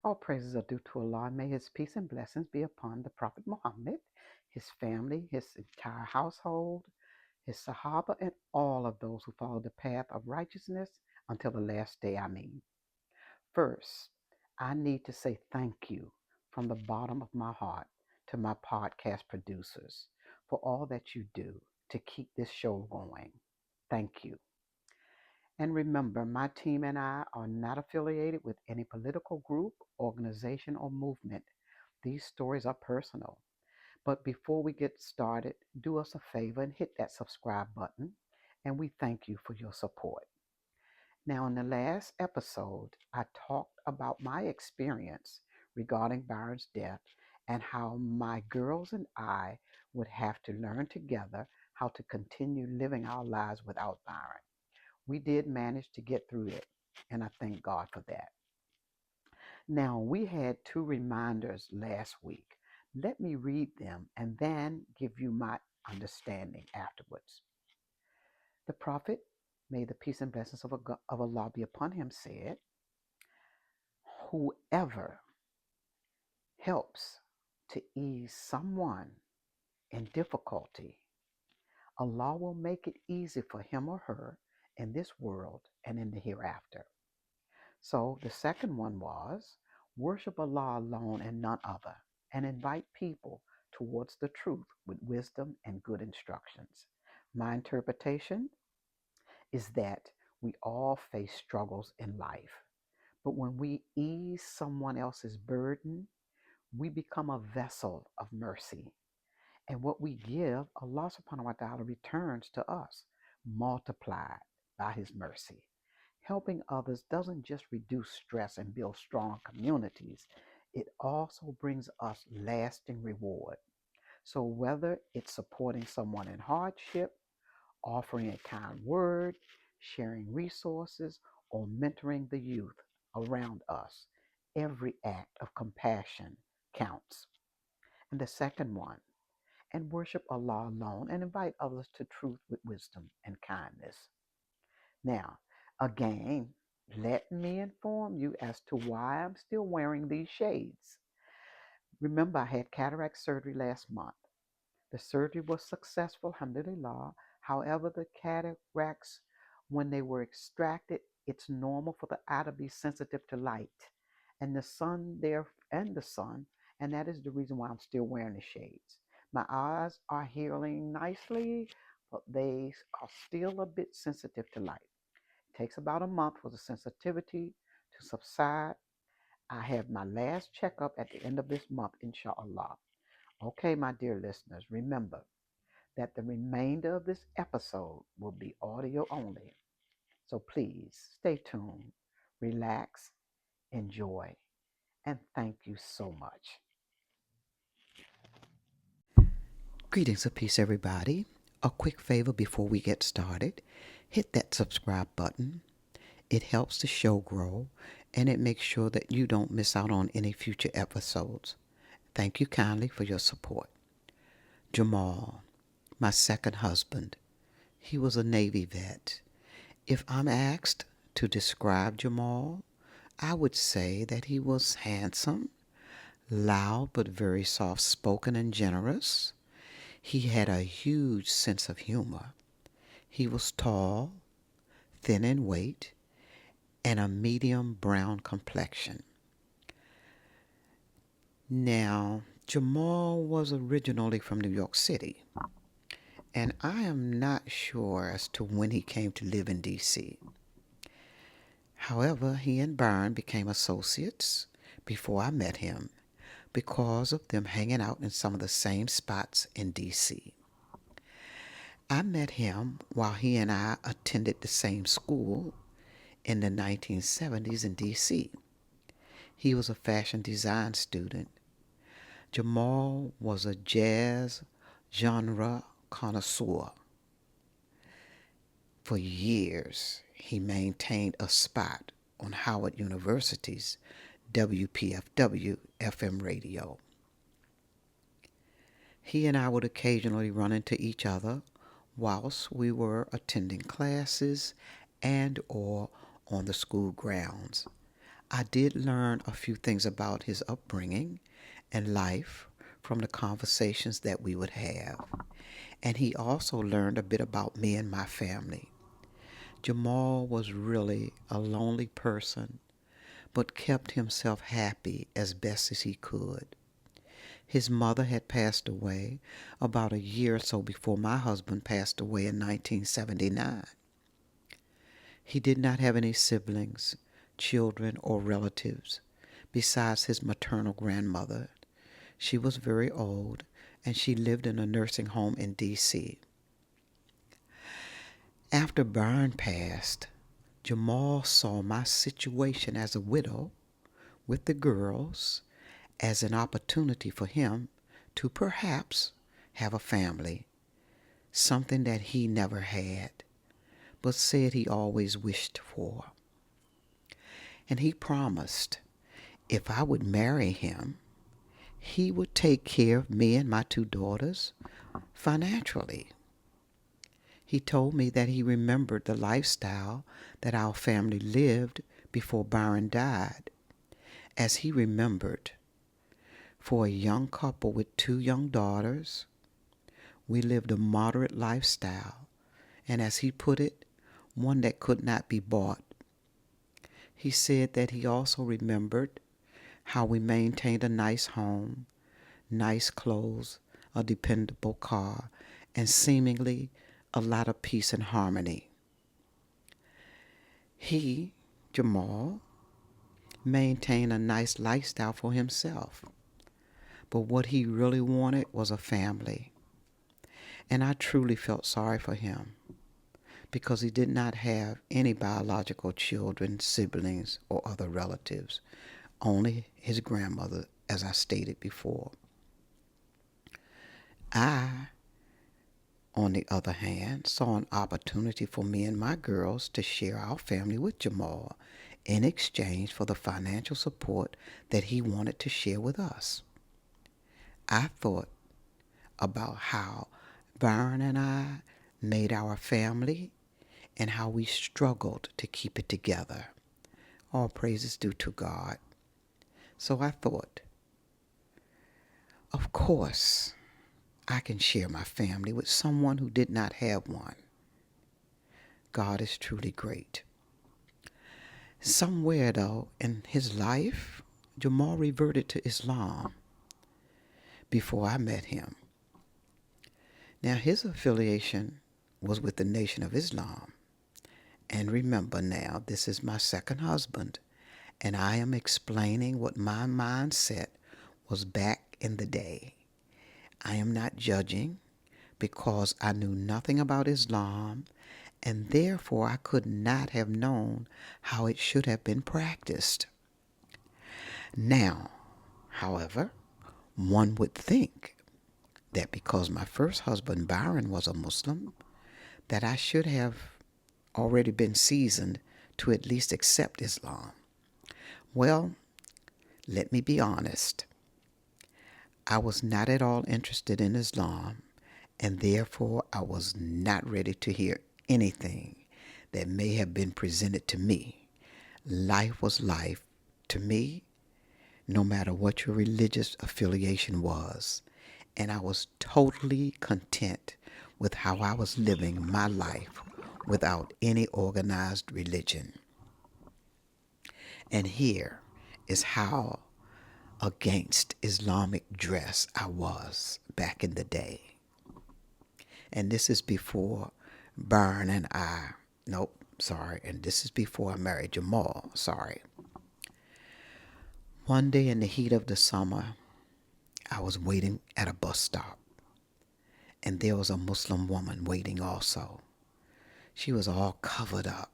All praises are due to Allah. May His peace and blessings be upon the Prophet Muhammad, his family, his entire household, his Sahaba, and all of those who follow the path of righteousness until the last day. Ameen. First, I need to say thank you from the bottom of my heart to my podcast producers for all that you do to keep this show going. Thank you. And remember, my team and I are not affiliated with any political group, organization, or movement. These stories are personal. But before we get started, do us a favor and hit that subscribe button. And we thank you for your support. Now, in the last episode, I talked about my experience regarding Byron's death and how my girls and I would have to learn together how to continue living our lives without Byron. We did manage to get through it, and I thank God for that. Now, we had two reminders last week. Let me read them and then give you my understanding afterwards. The prophet, may the peace and blessings of Allah be upon him, said, whoever helps to ease someone in difficulty, Allah will make it easy for him or her in this world and in the hereafter. So the second one was worship Allah alone and none other, and invite people towards the truth with wisdom and good instructions. My interpretation is that we all face struggles in life, but when we ease someone else's burden, we become a vessel of mercy. And what we give, Allah subhanahu wa ta'ala returns to us, multiplied by His mercy. Helping others doesn't just reduce stress and build strong communities, it also brings us lasting reward. So, whether it's supporting someone in hardship, offering a kind word, sharing resources, or mentoring the youth around us, every act of compassion counts. And the second one, and worship Allah alone and invite others to truth with wisdom and kindness. Now, again, let me inform you as to why I'm still wearing these shades. Remember, I had cataract surgery last month. The surgery was successful, alhamdulillah. However, the cataracts, when they were extracted, it's normal for the eye to be sensitive to light and the sun there and the sun, and that is the reason why I'm still wearing the shades. My eyes are healing nicely, but they are still a bit sensitive to light. It takes about a month for the sensitivity to subside. I have my last checkup at the end of this month, inshallah. Okay, my dear listeners, remember that the remainder of this episode will be audio only. So please stay tuned, relax, enjoy, and thank you so much. Greetings of peace, everybody. A quick favor before we get started, hit that subscribe button. It helps the show grow, and it makes sure that you don't miss out on any future episodes. Thank you kindly for your support. Jamal, my second husband, he was a Navy vet. If I'm asked to describe Jamal, I would say that he was handsome, loud but very soft-spoken and generous. He had a huge sense of humor. He was tall, thin in weight, and a medium brown complexion. Now, Jamal was originally from New York City, and I am not sure as to when he came to live in D.C. However, he and Byron became associates before I met him because of them hanging out in some of the same spots in D.C. I met him while he and I attended the same school in the 1970s in D.C. He was a fashion design student. Jamal was a jazz genre connoisseur. For years, he maintained a spot on Howard University's WPFW FM radio. He and I would occasionally run into each other whilst we were attending classes and or on the school grounds. I did learn a few things about his upbringing and life from the conversations that we would have. And he also learned a bit about me and my family. Jamal was really a lonely person, but kept himself happy as best as he could. His mother had passed away about a year or so before my husband passed away in 1979. He did not have any siblings, children, or relatives besides his maternal grandmother. She was very old and she lived in a nursing home in D.C. After Byron passed, Jamal saw my situation as a widow with the girls as an opportunity for him to perhaps have a family, something that he never had, but said he always wished for. And he promised if I would marry him, he would take care of me and my two daughters financially. He told me that he remembered the lifestyle that our family lived before Byron died, as he remembered, for a young couple with two young daughters, we lived a moderate lifestyle, and as he put it, one that could not be bought. He said that he also remembered how we maintained a nice home, nice clothes, a dependable car, and seemingly a lot of peace and harmony. He, Jamal, maintained a nice lifestyle for himself, but what he really wanted was a family. And I truly felt sorry for him because he did not have any biological children, siblings, or other relatives, only his grandmother, as I stated before. I, on the other hand, saw an opportunity for me and my girls to share our family with Jamal in exchange for the financial support that he wanted to share with us. I thought about how Byron and I made our family and how we struggled to keep it together. All praises due to God. So I thought, of course, I can share my family with someone who did not have one. God is truly great. Somewhere, though, in his life, Jamal reverted to Islam before I met him. Now, his affiliation was with the Nation of Islam. And remember now, this is my second husband, and I am explaining what my mindset was back in the day. I am not judging because I knew nothing about Islam, and therefore I could not have known how it should have been practiced. Now, however, one would think that because my first husband, Byron, was a Muslim, that I should have already been seasoned to at least accept Islam. Well, let me be honest. I was not at all interested in Islam, and therefore I was not ready to hear anything that may have been presented to me. Life was life to me, no matter what your religious affiliation was, and I was totally content with how I was living my life without any organized religion. And here is how against Islamic dress I was back in the day. And this is before Byron and I, nope, sorry, and this is before I married Jamal, sorry. One day in the heat of the summer, I was waiting at a bus stop, and there was a Muslim woman waiting also. She was all covered up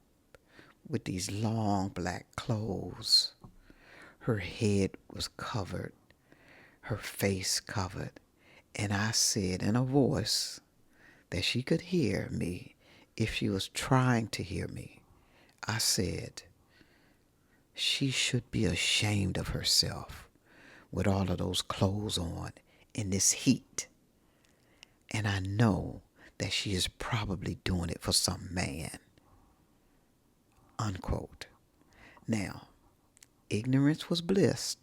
with these long black clothes. Her head was covered, her face covered, and I said in a voice that she could hear me if she was trying to hear me, I said, she should be ashamed of herself with all of those clothes on in this heat. And I know that she is probably doing it for some man. Unquote. Now, ignorance was bliss.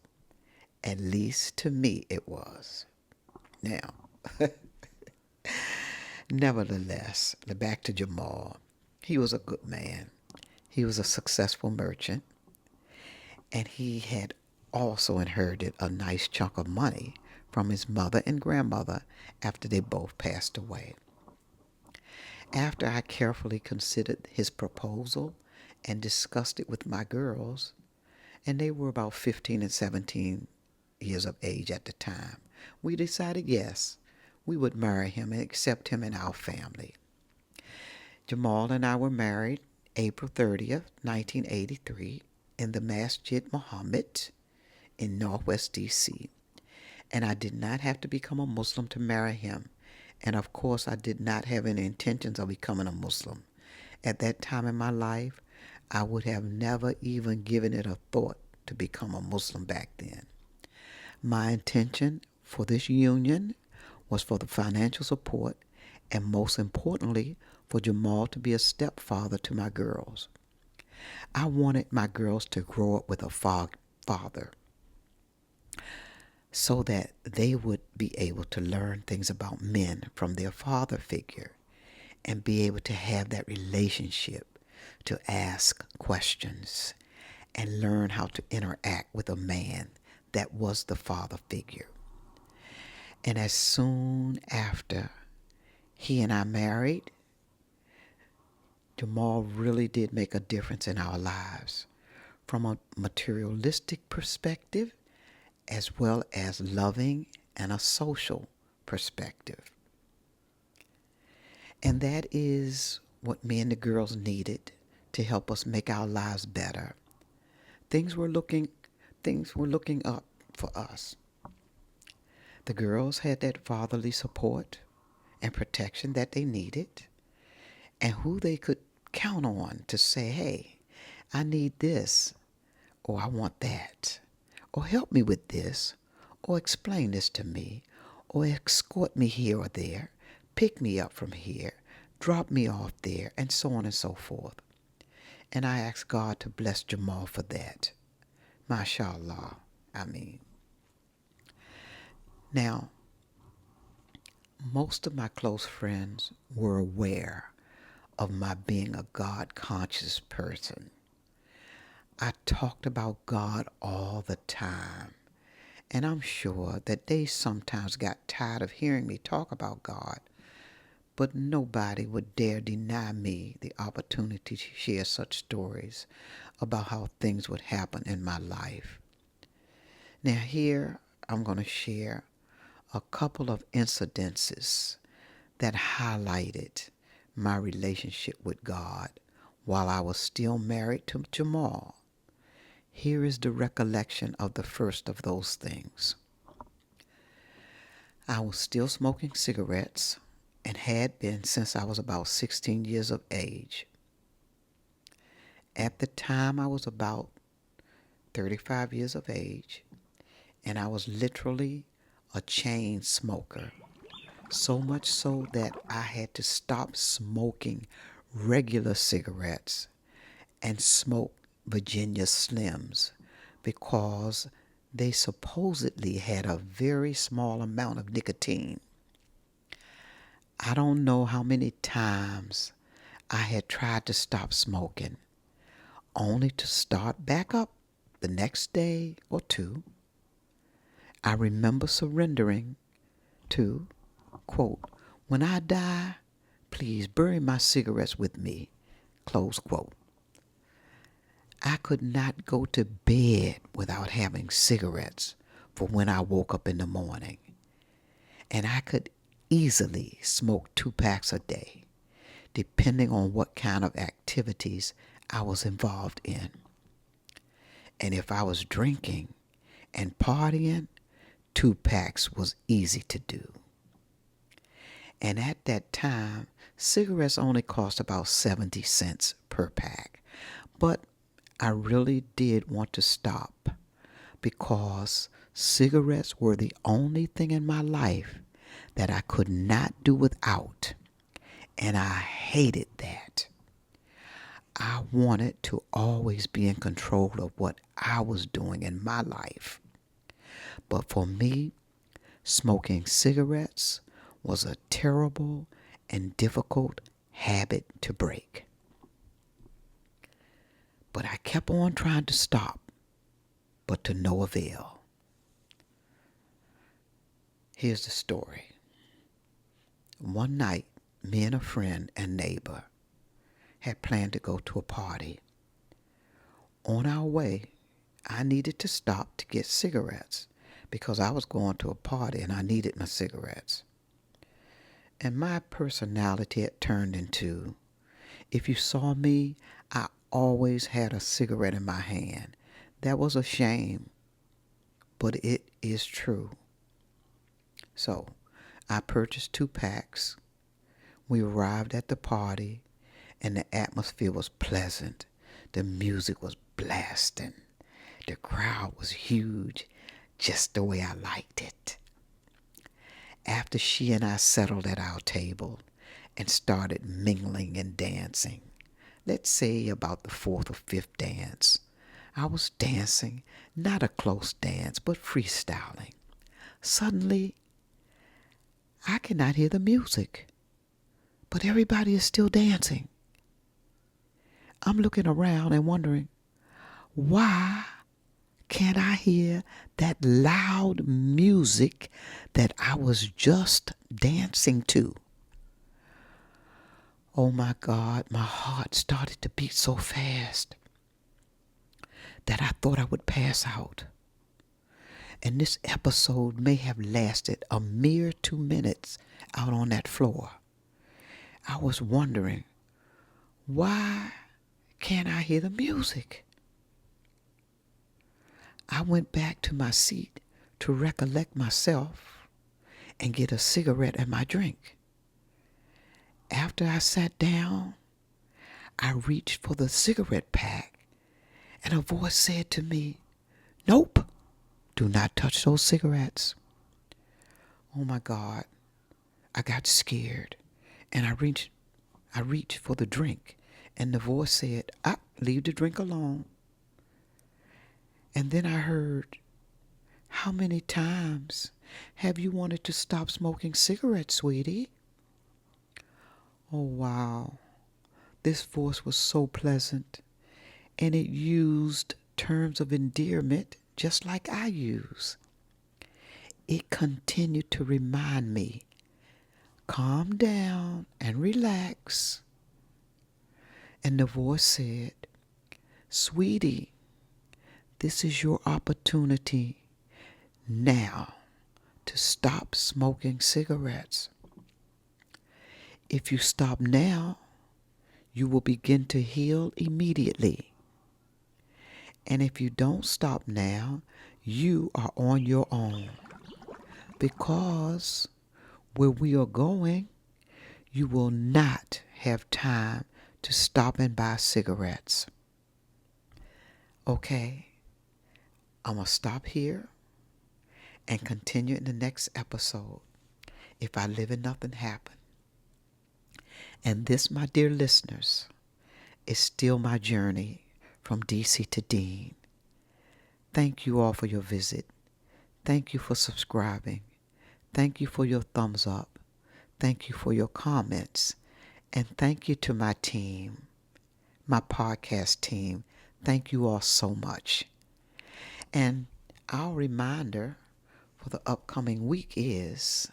At least to me it was. Now, nevertheless, back to Jamal. He was a good man. He was a successful merchant, and he had also inherited a nice chunk of money from his mother and grandmother after they both passed away. After I carefully considered his proposal and discussed it with my girls, and they were about 15 and 17 years of age at the time, we decided yes, we would marry him and accept him in our family. Jamal and I were married April 30th, 1983, in the Masjid Muhammad in Northwest D.C., and I did not have to become a Muslim to marry him. And of course, I did not have any intentions of becoming a Muslim. At that time in my life, I would have never even given it a thought to become a Muslim back then. My intention for this union was for the financial support and most importantly, for Jamal to be a stepfather to my girls. I wanted my girls to grow up with a father so that they would be able to learn things about men from their father figure and be able to have that relationship to ask questions and learn how to interact with a man that was the father figure. And as soon after he and I married, Jamal really did make a difference in our lives from a materialistic perspective as well as loving and a social perspective. And that is what me and the girls needed to help us make our lives better. Things were looking up for us. The girls had that fatherly support and protection that they needed, and who they could count on to say, hey, I need this, or I want that, or help me with this, or explain this to me, or escort me here or there, pick me up from here, drop me off there, and so on and so forth. And I ask God to bless Jamal for that. MashaAllah. Ameen. Now, most of my close friends were aware of my being a God-conscious person. I talked about God all the time, and I'm sure that they sometimes got tired of hearing me talk about God, but nobody would dare deny me the opportunity to share such stories about how things would happen in my life. Now here, I'm going to share a couple of incidences that highlighted my relationship with God while I was still married to Jamal. Here is the recollection of the first of those things. I was still smoking cigarettes and had been since I was about 16 years of age. At the time, I was about 35 years of age, and I was literally a chain smoker. So much so that I had to stop smoking regular cigarettes and smoke Virginia Slims because they supposedly had a very small amount of nicotine. I don't know how many times I had tried to stop smoking, only to start back up the next day or two. I remember surrendering to, quote, when I die, please bury my cigarettes with me, close quote. I could not go to bed without having cigarettes for when I woke up in the morning. And I could easily smoke 2 packs a day, depending on what kind of activities I was involved in. And if I was drinking and partying, 2 packs was easy to do. And at that time, cigarettes only cost about 70 cents per pack. But I really did want to stop because cigarettes were the only thing in my life that I could not do without. And I hated that. I wanted to always be in control of what I was doing in my life. But for me, smoking cigarettes was a terrible and difficult habit to break. But I kept on trying to stop, but to no avail. Here's the story. One night, me and a friend and neighbor had planned to go to a party. On our way, I needed to stop to get cigarettes because I was going to a party and I needed my cigarettes. And my personality had turned into, if you saw me, I always had a cigarette in my hand. That was a shame, but it is true. So I purchased 2 packs. We arrived at the party and the atmosphere was pleasant. The music was blasting. The crowd was huge, just the way I liked it. After she and I settled at our table and started mingling and dancing, let's say about the 4th or 5th dance, I was dancing, not a close dance, but freestyling. Suddenly, I cannot hear the music, but everybody is still dancing. I'm looking around and wondering, why can't I hear that loud music that I was just dancing to? Oh my God, my heart started to beat so fast that I thought I would pass out. And this episode may have lasted a mere 2 minutes out on that floor. I was wondering, why can't I hear the music? I went back to my seat to recollect myself and get a cigarette and my drink. After I sat down, I reached for the cigarette pack and a voice said to me, "Nope, do not touch those cigarettes." Oh my God, I got scared and I reached for the drink and the voice said, leave the drink alone. And then I heard, "How many times have you wanted to stop smoking cigarettes, sweetie?" Oh wow, this voice was so pleasant and it used terms of endearment just like I use. It continued to remind me, calm down and relax. And the voice said, "Sweetie, this is your opportunity now to stop smoking cigarettes. If you stop now, you will begin to heal immediately. And if you don't stop now, you are on your own. Because where we are going, you will not have time to stop and buy cigarettes." Okay, I'm going to stop here and continue in the next episode if I live and nothing happen. And this, my dear listeners, is still my journey from DC to Deen. Thank you all for your visit. Thank you for subscribing. Thank you for your thumbs up. Thank you for your comments. And thank you to my team, my podcast team. Thank you all so much. And our reminder for the upcoming week is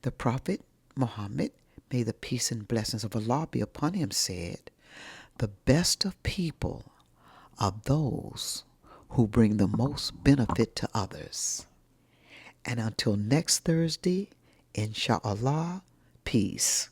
the Prophet Muhammad, may the peace and blessings of Allah be upon him, said, "The best of people are those who bring the most benefit to others." And until next Thursday, inshallah, peace.